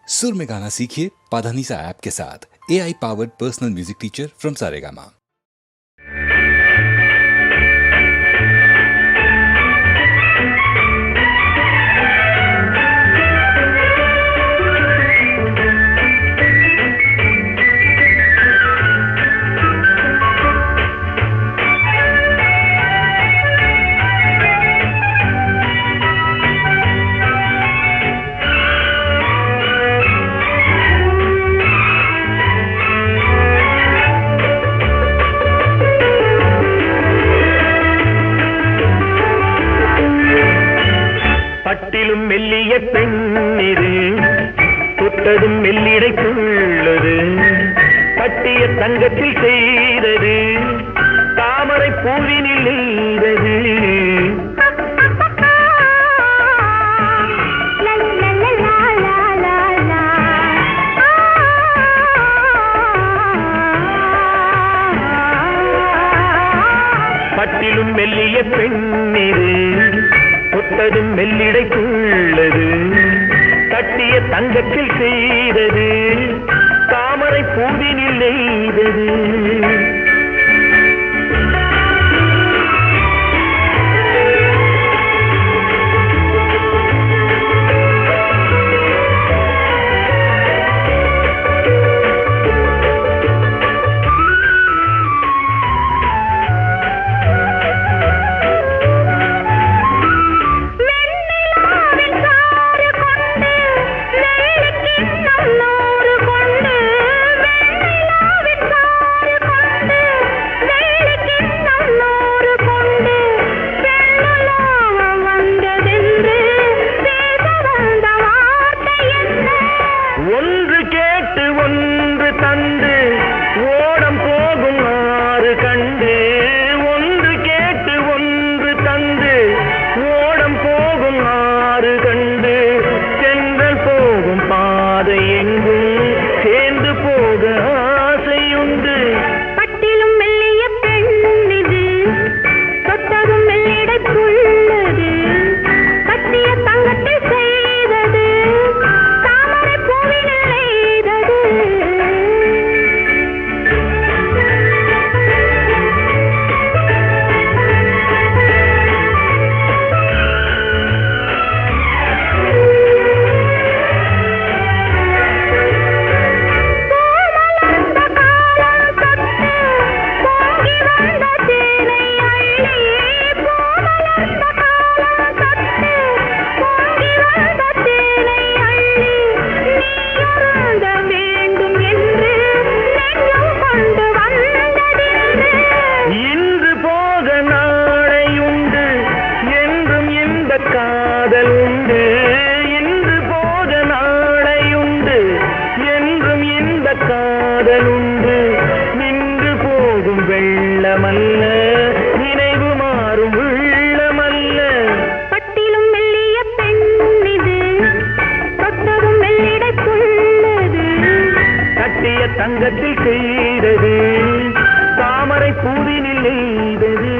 सुर में गाना सीखिए पाधानीसा ऐप के साथ। AI powered personal music teacher from Saregama. பட்டிலும் மெல்லிய பெண்ணிது தொட்டதும் மெல்லிடைக்குள்ளது கட்டிய தங்கத்தில் செய்தது தாமரை பூவினில் நெய்தது பட்டிலும் மெல்லிய பெண்ணிது தொட்டதும் மெல்லிடைக்குள்ளது கட்டிய தங்கத்தில் செய்தது தாமரை பூவினில் நெய்தது தங்கத்தில் செய்தது தாமரை பூவினில் நெய்தது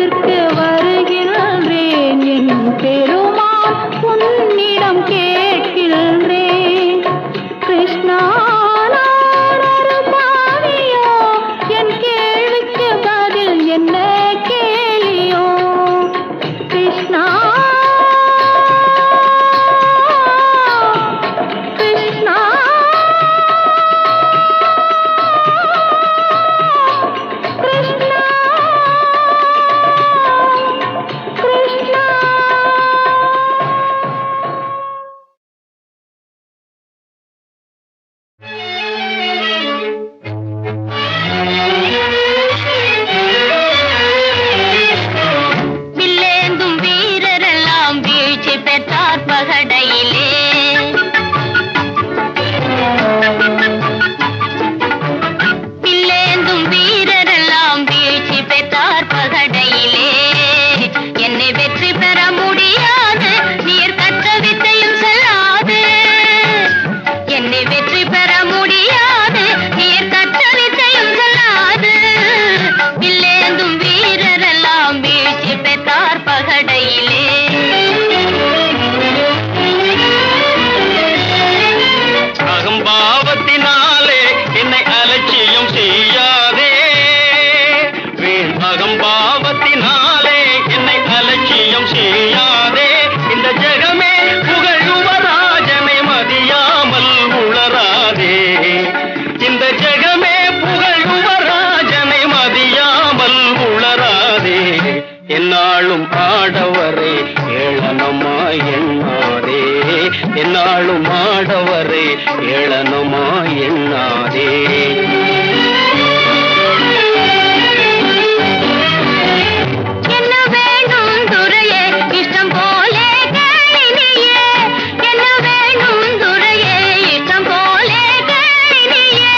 இடத்திற்கு வருகின்றேன் என் பெருமான் உன்னிடம் கேட்கின்றேன் கிருஷ்ணா நான் ஒரு பாவியோ என் கேள்விக்கு பதில் என்ன கேளியோ கிருஷ்ணா கிருஷ்ணா கிருஷ்ணா கிருஷ்ணா வில்லேந்தும் வீரரெல்லாம் வீழ்ச்சி பெற்றார் பகடையிலே வில்லேந்தும் வீரரெல்லாம் வீழ்ச்சி பெற்றார் பகடையிலே என்னை வெற்றி பெற முடியாது நீர் கற்ற வித்தையும் செல்லாது என்னை வெற்றி பெற முடியாது நீர் கற்ற வித்தையும் செல்லாது வில்லேந்தும் வீரரெல்லாம் வீழ்ச்சி பெற்றார் பகடையிலே அகம்பாவத்தினாலே என்னை அலட்சியம் செய்யாதே வீண் அகம்பாவத்தினாலே என்னை அலட்சியம் செய்யாதே இந்த ஜெகமே புகழுவராஜனை மதியாமல் உளராதே இந்த ஜெகமே புகழுவராஜனை மதியாமல் உளராதே என்னாலும் ஆடவரை ஏளனமாய் எண்ணாதே என்னாலும் ஆடவரை ஏளனமாய் எண்ணாதே என்ன வேணும் துரையே இஷ்டம் போலே கேளினியே என்ன வேணும் துரையே இஷ்டம் போலே கேளினியே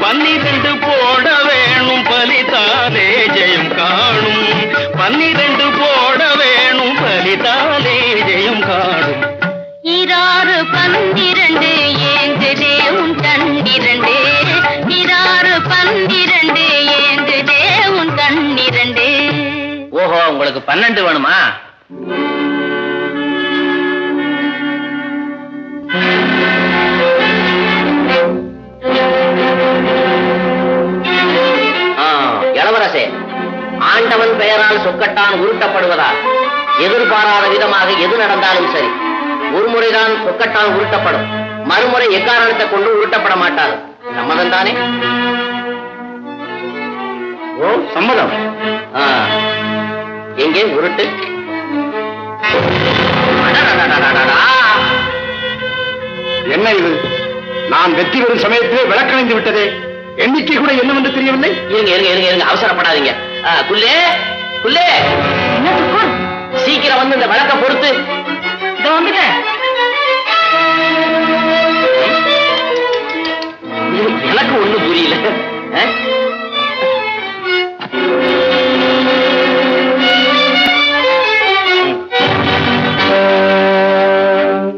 12 போட வேணும் பலிதாலே ஜெயம் காணும் 12 போட வேணும் பலிதாலே ஜெயம் காணும் இராறு 12 ஏங்குதே உன் கண்ணிரண்டு இராறு 12 ஏங்குதே உன் கண்ணிரண்டு ஓஹோ உங்களுக்கு 12 வேணுமா? இளவரசே, ஆண்டவன் பெயரால் சொக்கட்டான் உருட்டப்படுவதால் எதிர்பாராத விதமாக எது நடந்தாலும் சரி ஒரு முறைதான் சொக்கட்டான் உருட்டப்படும் மறுமுறை எக்காரணத்தை கொண்டு உருட்டப்பட மாட்டாது சம்மதம் தானே? ஓ சம்மதம். எங்கே உருட்டு? அடடடடடடடா. என்ன இது நான் வெற்றி பெறும் சமயத்திலே விளக்கணைந்து விட்டதே எண்ணிக்கை கூட என்னவென்று தெரியவில்லை இருங்க இருங்க இருங்க இருங்க அவசரப்படாதீங்க. குல்லே குல்லே சீக்கிரம் வந்து இந்த விளக்க பொறுத்து எனக்கு ஒண்ணும் புரியல.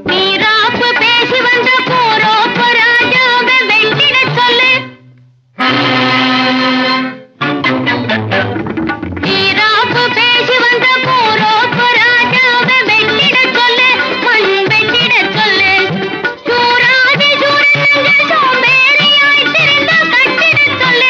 நீராப்பு பேசி வந்த போரோப்பு ராஜாவை வெட்டிட சொல்லு நீராப்பு பேசி வந்த போரோப்பு ராஜாவை வெட்டிட சொல்லு மண் வெட்டிட சொல்லு சூராதி சூரன் சோம்பேறியாய் திரிந்த கட்டிட சொல்லு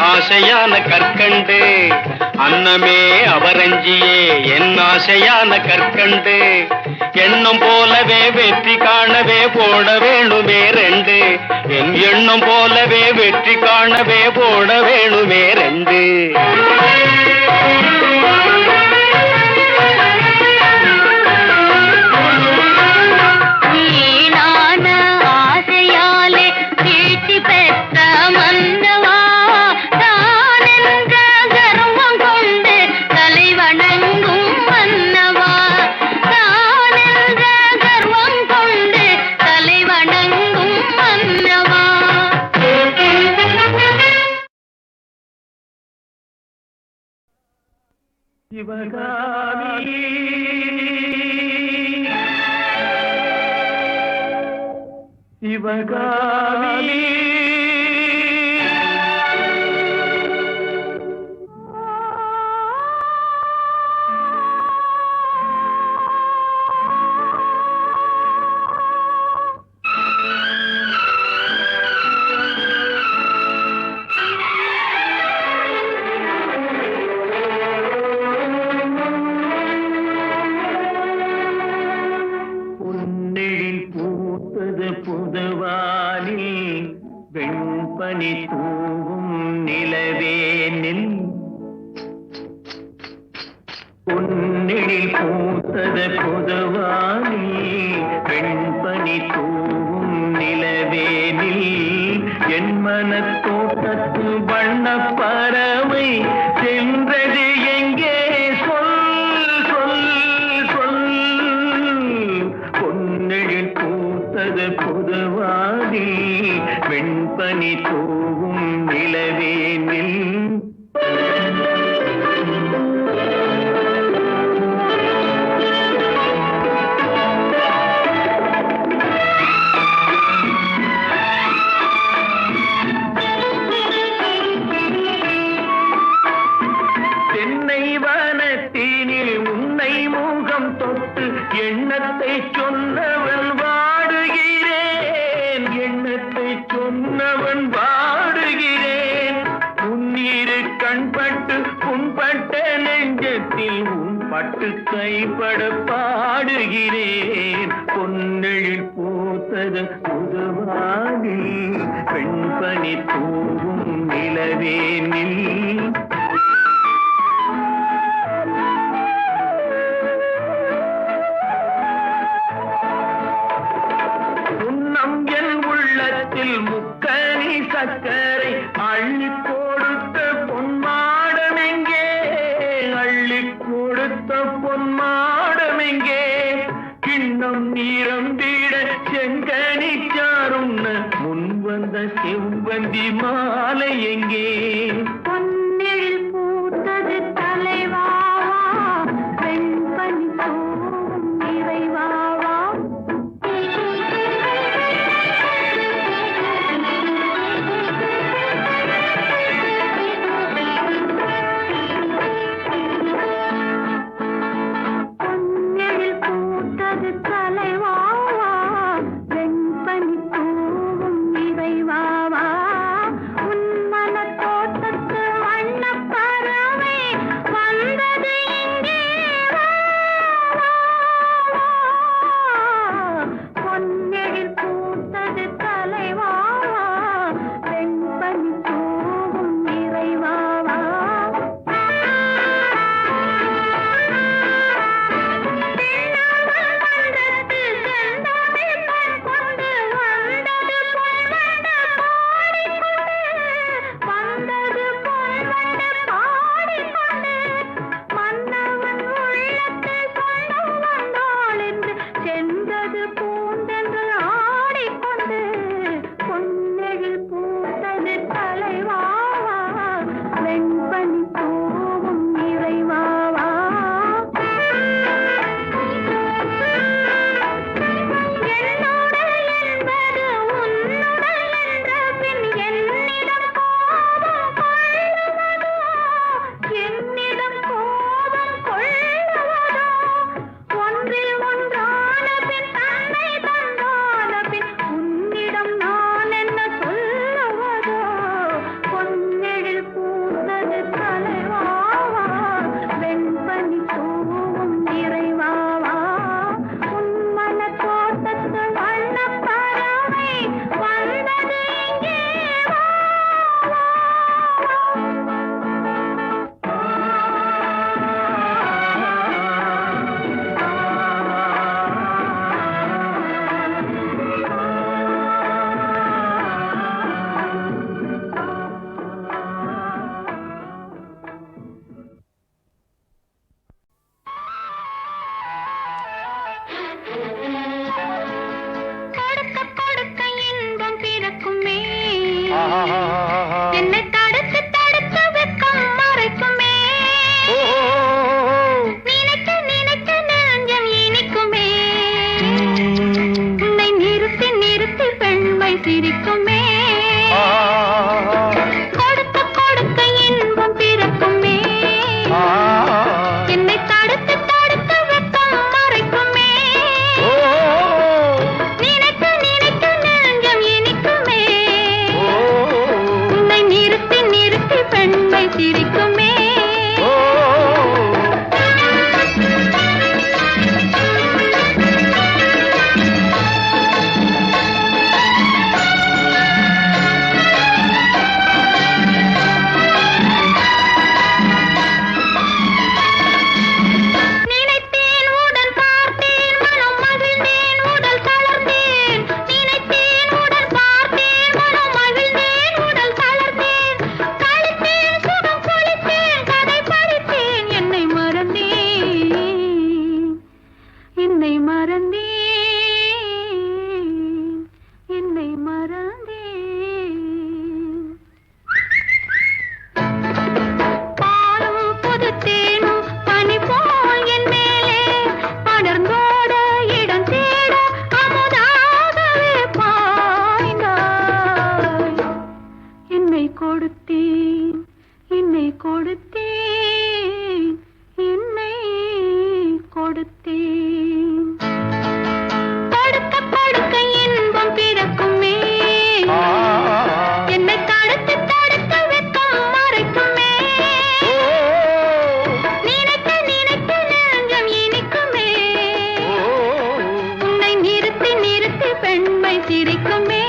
ஆசையான கற்கண்டு அன்னமே அவரஞ்சியே என் ஆசையான கற்கண்டு எண்ணம் போலவே வெற்றி காணவே போட வேணுமே ரெண்டு என் எண்ணம் போலவே வெற்றி காணவே போட வேணுமே ரெண்டு வீணான ஆசையாலே வீழ்ச்சி பெற்ற மன்னவா தானென்ற கர்வம் கொண்டு தலை வணங்கும் மன்னவா தானென்ற கர்வம் கொண்டு தலை வணங்கும் மன்னவா சிவகாமி சிவகாமி பொன்னெழில் பூத்தது புதுவானில் வெண்பனி தூவும் நிலவேனில் பொன்னெழில் பூத்தது புதுவானில் வெண்பனி தூவும் நிலவேனில் என் மனத்தோட்டத்து வண்ணப் பறவை சென்றது எங்கே சொல் சொல் சொல் பொன்னெழில் பூத்தது புதுவாதி வெண்பனி தூவும் நிலவேனில் தென்னை வனத்தினில் உன்னை முகம் தொட்டு எண்ணத்தை சொன்னவன் வாடுகிறேன் எண்ணத்தை சொன்னவன் வாடுகிறேன் உன்னிரு கண்பட்டு புண்பட்ட நெஞ்சத்தில் உன் பட்டு கைப்பட பாடுகிறேன் பொன்னெழில் பூத்தது புதுவாகி பெண்பனி தூவும் நிலவேனில் உன்னம் என் உள்ளத்தில் முக்கனி சக்கரை அள்ளி கொடுத்த பொன்மாடமெங்கே அள்ளி கொடுத்த பொன்மாடமெங்கே கிண்ணம் நீரம்பிட செங்கனி சாருண்ண முன் வந்த செவ்வந்தி மாலை எங்கே பொன்னெழில் பூத்தது தலைவாவா வெண்பனி தூவும் இறைவாவா பொன்னெழில் பூத்தது தலைவாவா வெண்பனி தூவும் இறைவாவா உன் மனத்தோட்டத்து என்னை மறந்தேன், என்னை மறந்தேன். பாலும் புது தேனும் பனி போல் என் மேலே படர்ந்தோட இடம் தேட அமுதாகவே பாய்ந்தாய். என்னை கொடுத்தேன், என்னை கொடுத்தேன், என்னை கொடுத்தேன். படுக்க படுக்க இன்பம் பிறக்குமே, என்னை தடுத்து தடுத்து வெட்கம் மறைக்குமே. நினைக்க நினைக்க நெஞ்சம் இனிக்குமே, உன்னை நிறுத்தி நிறுத்தி பெண்மை சிரிக்குமே.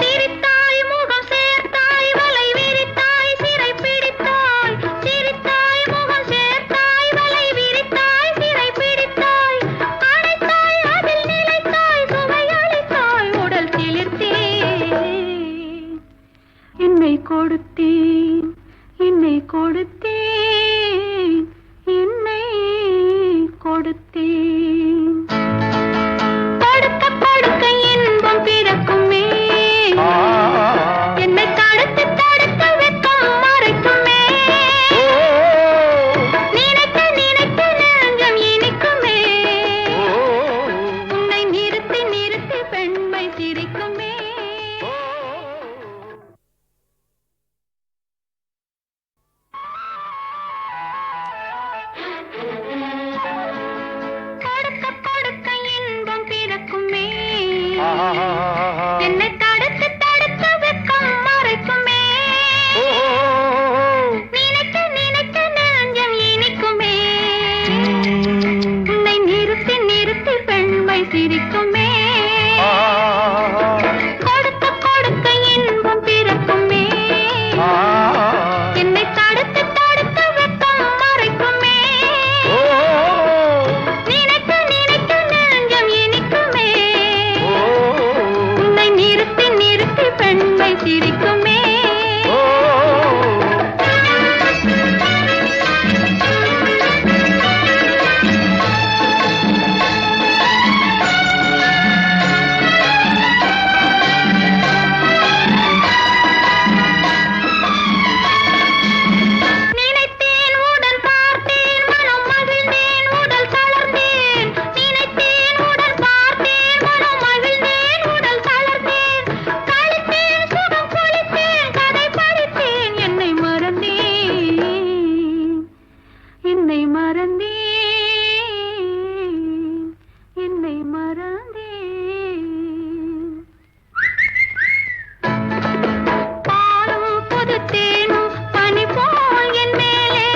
சிரித்தாய் முகம் சேர்த்தாய் வலை விரித்தாய் சிறை பிடித்தாய். சிரித்தாய் முகம் சேர்த்தாய் வலை விரித்தாய் சிறை பிடித்தாய். அணைத்தாய் அதில் நிலைத்தாய் சுவையளித்தாய் உடல் சிலிர்த்தேன். என்னை கொடுத்தேன், என்னை கொடுத்தேன், என்னை கொடுத்தேன். படுக்க படுக்க இன்பம் பிறக்குமே, என்னை தடுத்து தடுத்து வெட்கம் மறைக்குமே. நினைக்க நினைக்க நெஞ்சம் இனிக்குமே, உன்னை நிறுத்தி நிறுத்தி பெண்மை சிரிக்குமே. கொடுக்க கொடுக்க இன்பம் பிறக்குமே, என்னை தடுத்து தடுத்து வெட்கம் மறைக்குமே. நினைக்க நினைக்க நெஞ்சம் இனிக்குமே, உன்னை நிறுத்தி நிறுத்தி பெண்மை சிரிக்குமே. கொடுக்க கொடுக்க இன்பம் பிறக்குமே, என்னை தடுத்து தடுத்து வெட்கம் மறைக்குமே. நினைக்க நினைக்க நெஞ்சம் இனிக்குமே, உன்னை நிறுத்தி நிறுத்தி பெண்மை சிரிக்குமே. நினைத்தேன் உடன் பார்த்தேன் மனம் மகிழ்ந்தேன் உடல் தளர்ந்தேன். நினைத்தேன் உடன் பார்த்தேன் மனம் மகிழ்ந்தேன் உடல் தளர்ந்தேன். கழித்தேன் சுகம் கொளித்தேன் கதை படித்தேன். என்னை மறந்தேன், என்னை மறந்தேன், என்னை மறந்தேன். பாலும் புது தேனும் பனி போல் என் மேலே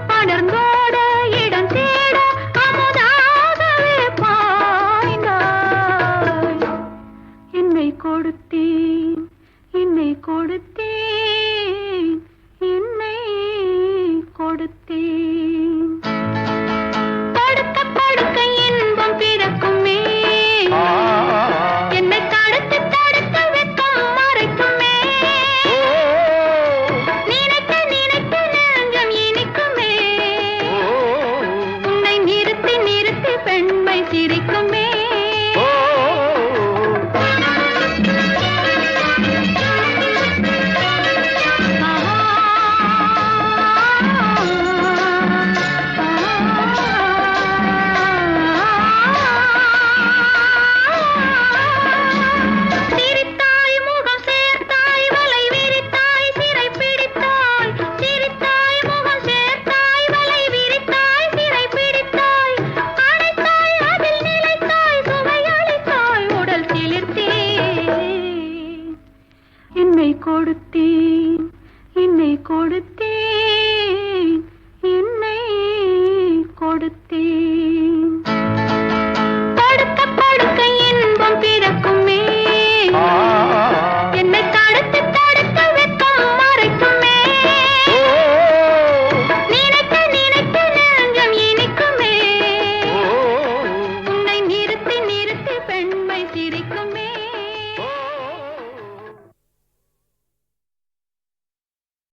படர்ந்தோட இடம் தேட அமுதாகவே பாய்ந்தாய். என்னை கொடுத்தேன், என்னை கொடுத்தேன், என்னை கொடுத்தேன். படுக்க படுக்க இன்பம் பிறக்குமே, என்னை தடுத்து தடுத்து வெட்கம் மறைக்குமே. நினைக்க நினைக்க நெஞ்சம் இனிக்குமே, உன்னை நிறுத்தி நிறுத்தி பெண்மை சிரிக்குமே. சிரித்தாய் முகம் சேர்த்தாய் வலை விரித்தாய் சிறை பிடித்தாய். சிரித்தாய் முகம் சேர்த்தாய் வலை விரித்தாய் சிறை பிடித்தாய். அணைத்தாய் அதில் நிலைத்தாய் சுவையளித்தாய் உடல் சிலிர்த்தேன். என்னை கொடுத்தேன், என்னை கொடுத்தேன், என்னை கொடுத்தேன்.